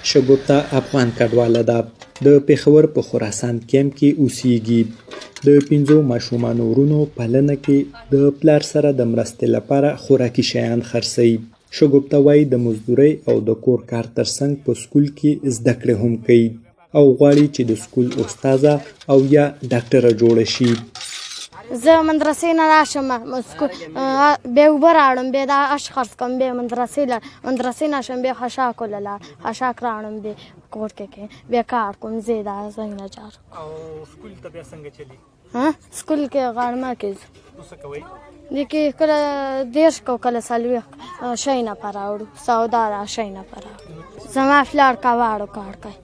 شګوفته افغان کډواله ده. د پېښور په خراسان کمپ کې اوسېږي. د 5 ماشومانو ورونو پالنه کې د پلار سره د مرستې لپاره خوراکي شیان خرڅوي. شګوفته وایي د مزدورۍ او د کور کار ترڅنګ په سکول کې زده کړې هم کوي او غواړي چې د سکول استاده او یا ډاکټره جوړه شي. زه مدرسې نه راشم بیا اوبه راوړم بیا دا اش خرڅ کوم بیا مدرسې نه شم بیا خشاک ولاړ خشاک راوړم بیا کور کې بیا کار کوم زه دا څنګه جار او سکول ته بیا څنګه چلی سکول کې غړما کې څه کوي د کې کله دیش کو کله سالوي شي نه پراوړو سودا را شي نه پراوړو زما فلار کا واړو کار کوي.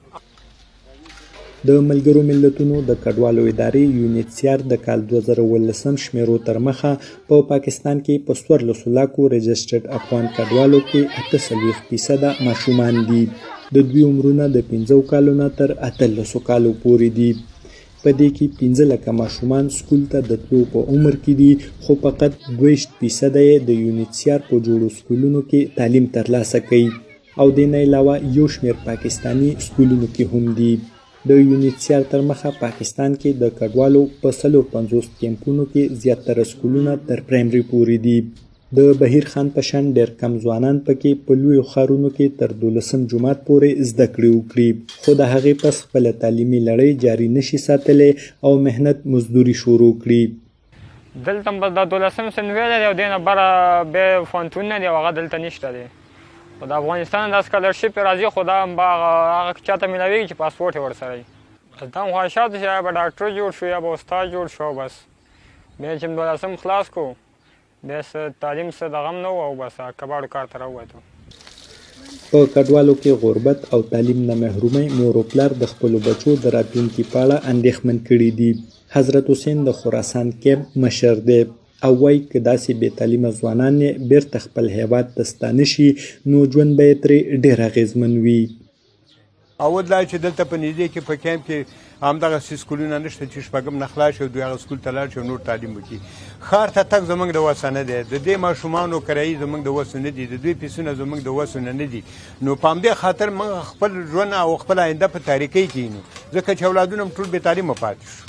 د ملګرو ملتونو د کډوالو ادارې یونیسیار د کال 2018 شمیرو تر مخه په پاکستان کې په 14 لاکو رجسټرډ افغان کډوالو کې 48% ماشومان دي. د دوی عمرونه د 15 کالو نه تر 18 کالو پورې دي. په دې کې 15 لکه ماشومان سکول ته د تلو په عمر کې دي، خو فقط 22% یې د یونیسیار په جوړو سکولونو کې تعلیم ترلاسه کوي او د نه علاوه یو شمېر پاکستانی سکولونو کې هم دي. د یونیسیار تر مخه پاکستان کې د کډوالو په 50 کیمپونو کې زیاتره سکولونه تر پرایمري پورې دي. د بهیر خان په شان ډېر کم ځوانان پکې په لویو ښارونو کې تر 12 جماعت پورې زده کړې وکړي، خو د هغې پس خپله تعلیمي لړۍ جاري نشي ساتلی او مهنت مزدوري شروع کړي. دلته د 12 صنفي دی او دې نه بره بیا پوهنتونونه دي او هغه دلته نشته دی. خو د افغانستان د سکالرشپ راځي، خو دا هغه چاته میلاویږي چې پاسپورټ یې ورسره وي. دا هم خواهشات چې یا به ډاکټر جوړ شو یا به استاد جوړ شو، بس بیا چې 12 خلاص کړو بیا تعلیم څه دغه هم نه و او بس کباړو کار ته راووتو. په کډوالو کې غربت او تعلیم نه محرومۍ مور او پلار د خپلو بچو د راتلونکي په اړه اندېښمن کړي دي. حضرت حسین د خراسان کمپ مشر دی او وایي که داسې بې تعلیمه ځوانان یې بیرته خپل هیواد ته ستانه شي نو ژوند به یې ترې ډېر اغېزمن وي. اول دا چې دلته په نږدې کې په کمپ کې همدغسې سکولونه نشته چې شپږم نه خلاص شي او دوی هغه سکول ته لاړ شي او نور تعلیم وکړي. ښار ته تګ زموږ د وسه نه دی، د دې ماشومانو کرایي زموږ د وسو نه دي، د دوی پیسونه زموږ د وسو نه دي. نو په همدې خاطر موږ خپل ژوند او خپل آینده په تاریکۍ کې یو، ځکه چې اولادونه هم ټول بې تعلیمه پاتې شو.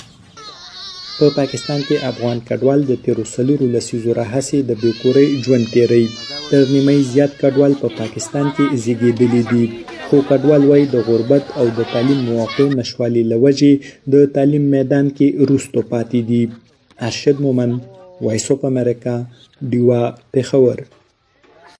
په پاکستان کې افغان کډوال د تیرو 4 لسیزو راهیسې د بېکورۍ ژوند تیروي. تر نیمۍ زیات کډوال په پاکستان کې زیږېدلي دي، خو کډوال وایي د غربت او د تعلیم مواقعو نشوالي له وجې د تعلیم میدان کې وروسته پاتې دي. ارشد مومن، وایس اف امریکا، ډیوا، پېښور.